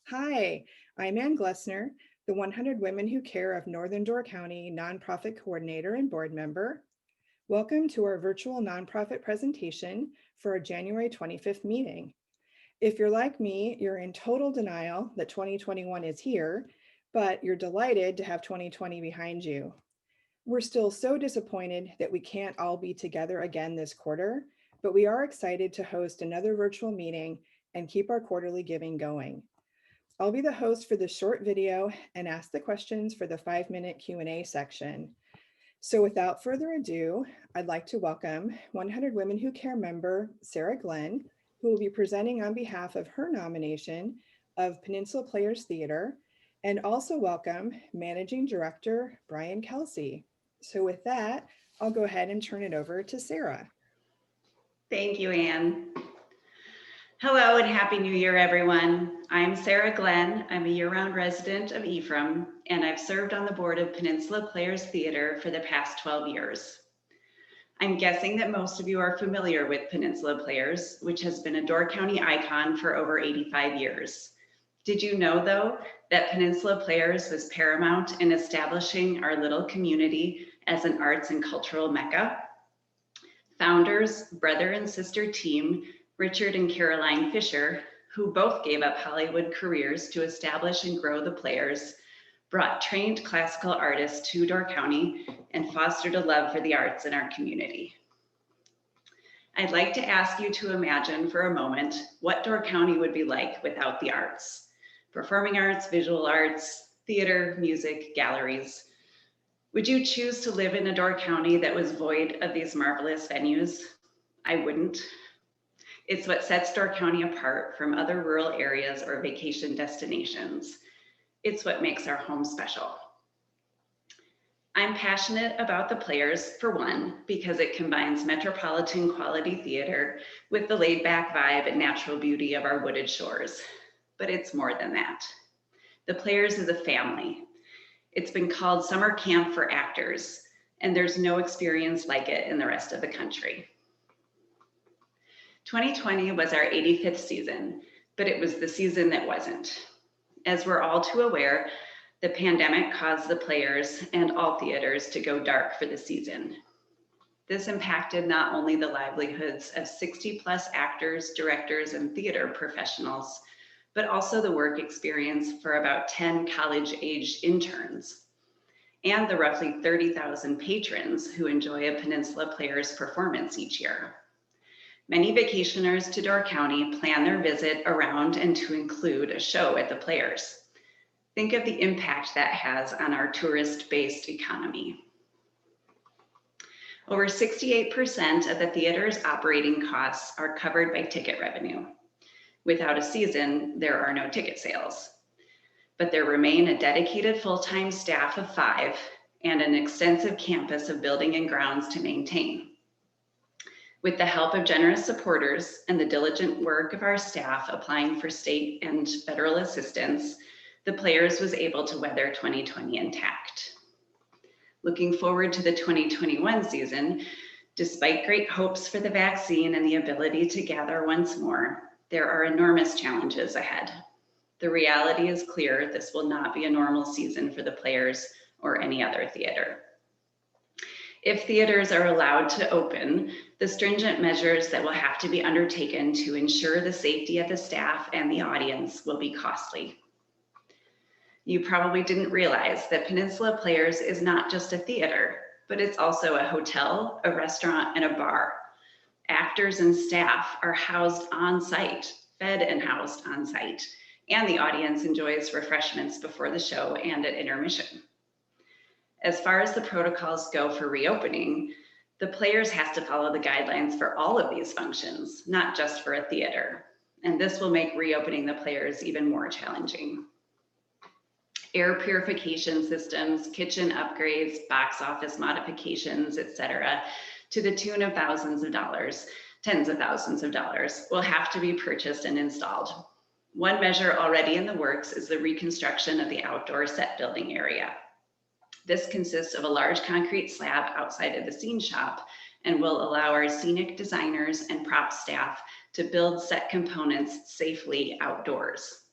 Hi, I'm Ann Glessner, the 100 Women Who Care of Northern Door County nonprofit coordinator and board member. Welcome to our virtual nonprofit presentation for our January 25th meeting. If you're like me, you're in total denial that 2021 is here, but you're delighted to have 2020 behind you. We're still so disappointed that we can't all be together again this quarter, but we are excited to host another virtual meeting and keep our quarterly giving going. I'll be the host for this short video and ask the questions for the 5-minute Q&A section. So without further ado, I'd like to welcome 100 Women Who Care member Sarah Glenn, who will be presenting on behalf of her nomination of Peninsula Players Theater, and also welcome Managing Director Brian Kelsey. So with that, I'll go ahead and turn it over to Sarah. Thank you, Anne. Hello and Happy New Year, everyone. I'm Sarah Glenn. I'm a year-round resident of Ephraim, and I've served on the board of Peninsula Players Theater for the past 12 years. I'm guessing that most of you are familiar with Peninsula Players, which has been a Door County icon for over 85 years. Did you know, though, that Peninsula Players was paramount in establishing our little community as an arts and cultural mecca? Founders, brother and sister team, Richard and Caroline Fisher, who both gave up Hollywood careers to establish and grow the Players, brought trained classical artists to Door County and fostered a love for the arts in our community. I'd like to ask you to imagine for a moment what Door County would be like without the arts. Performing arts, visual arts, theater, music, galleries. Would you choose to live in a Door County that was void of these marvelous venues? I wouldn't. It's what sets Door County apart from other rural areas or vacation destinations. It's what makes our home special. I'm passionate about the Players, for one, because it combines metropolitan quality theater with the laid-back vibe and natural beauty of our wooded shores. But it's more than that. The Players is a family. It's been called summer camp for actors, and there's no experience like it in the rest of the country. 2020 was our 85th season, but it was the season that wasn't. As we're all too aware, the pandemic caused the Players and all theaters to go dark for the season. This impacted not only the livelihoods of 60+ actors, directors, and theater professionals, but also the work experience for about 10 college-aged interns, and the roughly 30,000 patrons who enjoy a Peninsula Players performance each year. Many vacationers to Door County plan their visit around and to include a show at the Players. Think of the impact that has on our tourist-based economy. Over 68% of the theater's operating costs are covered by ticket revenue. Without a season, there are no ticket sales. But there remain a dedicated full-time staff of 5 and an extensive campus of building and grounds to maintain. With the help of generous supporters and the diligent work of our staff applying for state and federal assistance, the Players was able to weather 2020 intact. Looking forward to the 2021 season, despite great hopes for the vaccine and the ability to gather once more, there are enormous challenges ahead. The reality is clear: this will not be a normal season for the Players or any other theater. If theaters are allowed to open, the stringent measures that will have to be undertaken to ensure the safety of the staff and the audience will be costly. You probably didn't realize that Peninsula Players is not just a theater, but it's also a hotel, a restaurant, and a bar. Actors and staff are housed on site, fed and housed on site, and the audience enjoys refreshments before the show and at intermission. As far as the protocols go for reopening, the Players has to follow the guidelines for all of these functions, not just for a theater. And this will make reopening the Players even more challenging. Air purification systems, kitchen upgrades, box office modifications, etc., to the tune of thousands of dollars, tens of thousands of dollars, will have to be purchased and installed. One measure already in the works is the reconstruction of the outdoor set building area. This consists of a large concrete slab outside of the scene shop and will allow our scenic designers and prop staff to build set components safely outdoors.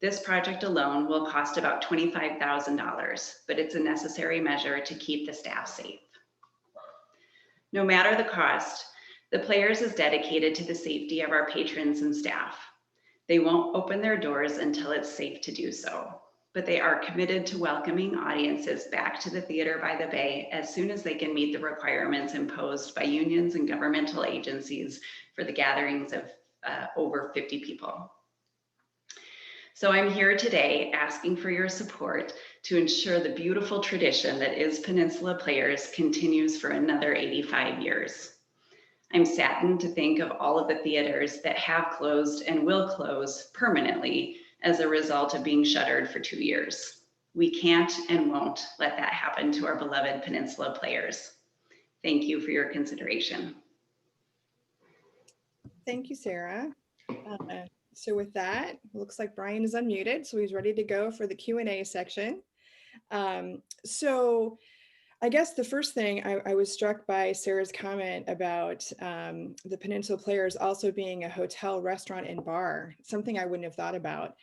This project alone will cost about $25,000, but it's a necessary measure to keep the staff safe. No matter the cost, the Players is dedicated to the safety of our patrons and staff. They won't open their doors until it's safe to do so, but they are committed to welcoming audiences back to the Theater by the Bay as soon as they can meet the requirements imposed by unions and governmental agencies for the gatherings of over 50 people. So I'm here today asking for your support to ensure the beautiful tradition that is Peninsula Players continues for another 85 years. I'm saddened to think of all of the theaters that have closed and will close permanently as a result of being shuttered for 2 years. We can't and won't let that happen to our beloved Peninsula Players. Thank you for your consideration. Thank you, Sarah. So with that, looks like Brian is unmuted, so he's ready to go for the Q&A section. So I guess the first thing I was struck by Sarah's comment about the Peninsula Players also being a hotel, restaurant, and bar, something I wouldn't have thought about.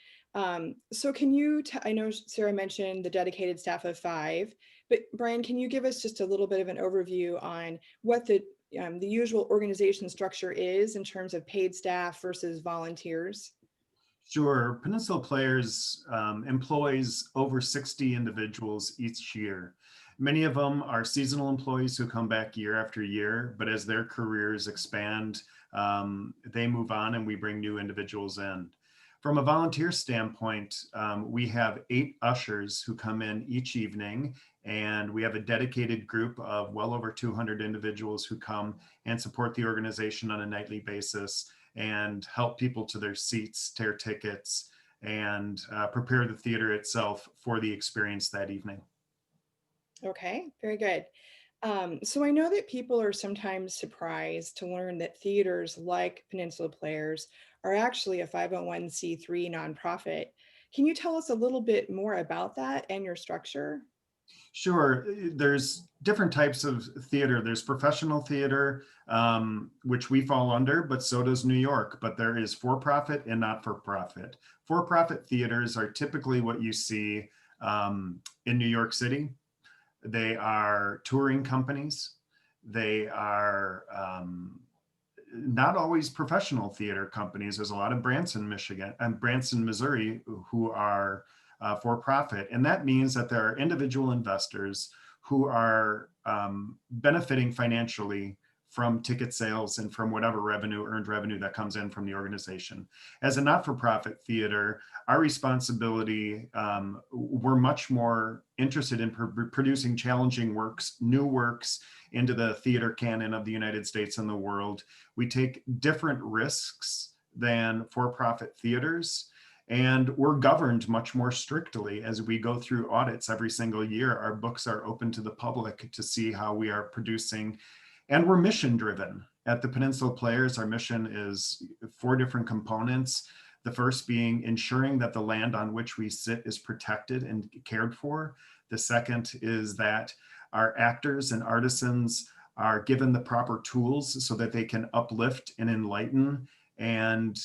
So can you, I know Sarah mentioned the dedicated staff of 5, but Brian, can you give us just a little bit of an overview on what the usual organization structure is in terms of paid staff versus volunteers? Sure. Peninsula Players employs over 60 individuals each year. Many of them are seasonal employees who come back year after year, but as their careers expand, they move on and we bring new individuals in. From a volunteer standpoint, we have 8 ushers who come in each evening, and we have a dedicated group of well over 200 individuals who come and support the organization on a nightly basis and help people to their seats, tear tickets, and prepare the theater itself for the experience that evening. Okay, very good. So I know that people are sometimes surprised to learn that theaters like Peninsula Players are actually a 501c3 nonprofit. Can you tell us a little bit more about that and your structure? Sure. There's different types of theater. There's professional theater, which we fall under, but so does New York. But there is for-profit and not-for-profit. For-profit theaters are typically what you see in New York City. They are touring companies. They are not always professional theater companies. There's a lot of Branson, Michigan, and Branson, Missouri, who are for-profit. And that means that there are individual investors who are benefiting financially from ticket sales and from whatever earned revenue that comes in from the organization. As a not-for-profit theater, our responsibility, we're much more interested in producing challenging works, new works into the theater canon of the United States and the world. We take different risks than for-profit theaters, and we're governed much more strictly as we go through audits every single year. Our books are open to the public to see how we are producing. And we're mission driven. At the Peninsula Players, our mission is 4 different components. The first being ensuring that the land on which we sit is protected and cared for. The second is that our actors and artisans are given the proper tools so that they can uplift and enlighten and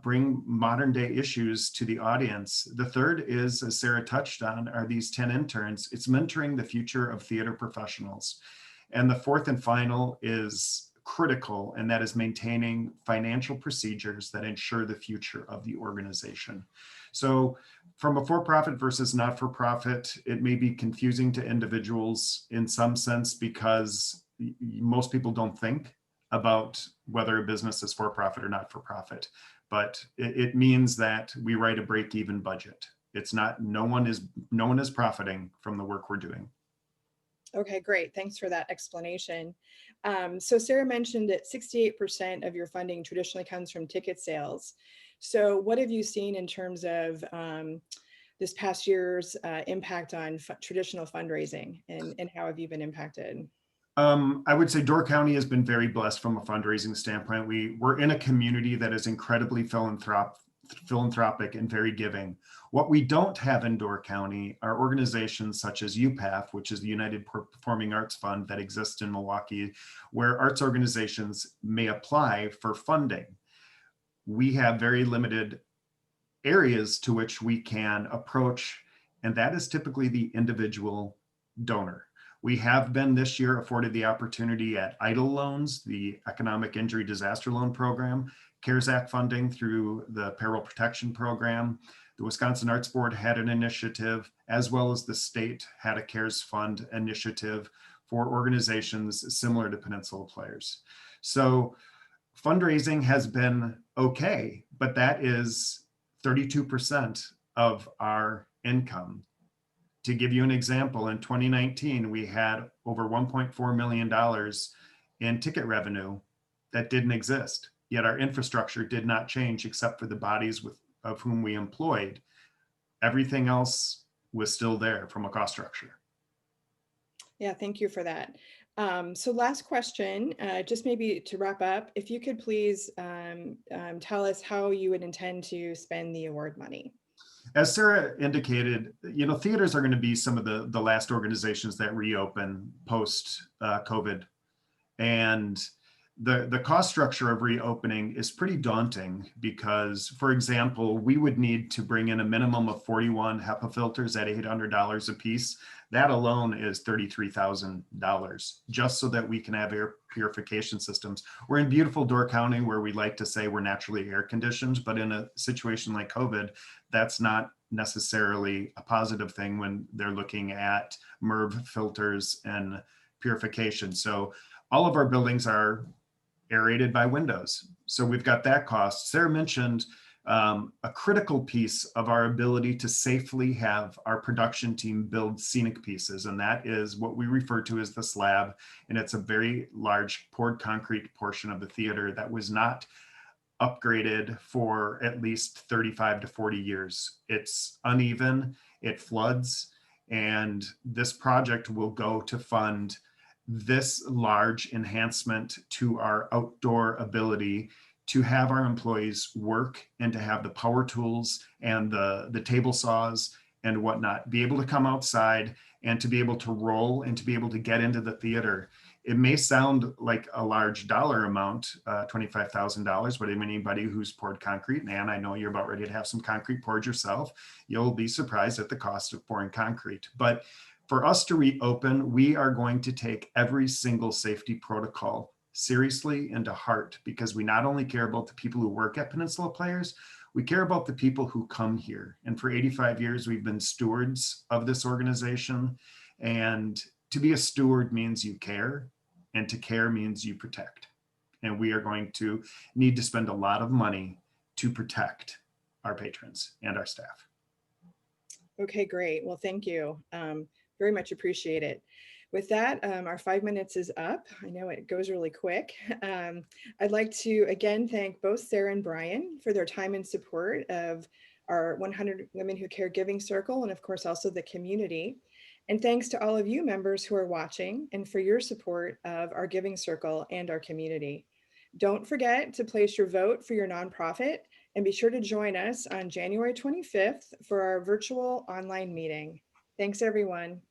bring modern day issues to the audience. The third is, as Sarah touched on, are these 10 interns. It's mentoring the future of theater professionals. And the fourth and final is critical, and that is maintaining financial procedures that ensure the future of the organization. So from a for-profit versus not-for-profit, it may be confusing to individuals in some sense because most people don't think about whether a business is for-profit or not-for-profit. But it means that we write a break-even budget. It's not, no one is profiting from the work we're doing. Okay, great. Thanks for that explanation. So Sarah mentioned that 68% of your funding traditionally comes from ticket sales. So what have you seen in terms of this past year's impact on traditional fundraising, and how have you been impacted? I would say Door County has been very blessed from a fundraising standpoint. We're in a community that is incredibly philanthropic and very giving. What we don't have in Door County are organizations such as UPAF, which is the United Performing Arts Fund that exists in Milwaukee, where arts organizations may apply for funding. We have very limited areas to which we can approach, and that is typically the individual donor. We have been this year afforded the opportunity at EIDL loans, the Economic Injury Disaster Loan Program, CARES Act funding through the Payroll Protection Program. The Wisconsin Arts Board had an initiative, as well as the state had a CARES Fund initiative for organizations similar to Peninsula Players. So fundraising has been okay, but that is 32% of our income. To give you an example, in 2019, we had over $1.4 million in ticket revenue that didn't exist, yet our infrastructure did not change except for the bodies of whom we employed. Everything else was still there from a cost structure. Yeah, thank you for that. So last question, just maybe to wrap up, if you could please tell us how you would intend to spend the award money. As Sarah indicated, theaters are going to be some of the last organizations that reopen post COVID. And the cost structure of reopening is pretty daunting because, for example, we would need to bring in a minimum of 41 HEPA filters at $800 a piece. That alone is $33,000 just so that we can have air purification systems. We're in beautiful Door County where we like to say we're naturally air conditioned, but in a situation like COVID, that's not necessarily a positive thing when they're looking at MERV filters and purification. So all of our buildings are aerated by windows. So we've got that cost. Sarah mentioned a critical piece of our ability to safely have our production team build scenic pieces. And that is what we refer to as the slab. And it's a very large poured concrete portion of the theater that was not upgraded for at least 35 to 40 years. It's uneven, it floods, and this project will go to fund this large enhancement to our outdoor ability to have our employees work and to have the power tools and the table saws and whatnot, be able to come outside and to be able to roll and to be able to get into the theater. It may sound like a large dollar amount, $25,000, but anybody who's poured concrete, and Ann, I know you're about ready to have some concrete poured yourself, you'll be surprised at the cost of pouring concrete. But for us to reopen, we are going to take every single safety protocol seriously and to heart, because we not only care about the people who work at Peninsula Players, we care about the people who come here. And for 85 years, we've been stewards of this organization. And to be a steward means you care, and to care means you protect. And we are going to need to spend a lot of money to protect our patrons and our staff. Okay, great. Well, thank you. Very much appreciate it. With that, our 5 minutes is up. I know it goes really quick. I'd like to again thank both Sarah and Brian for their time and support of our 100 Women Who Care Giving Circle, and of course also the community. And thanks to all of you members who are watching and for your support of our Giving Circle and our community. Don't forget to place your vote for your nonprofit, and be sure to join us on January 25th for our virtual online meeting. Thanks, everyone.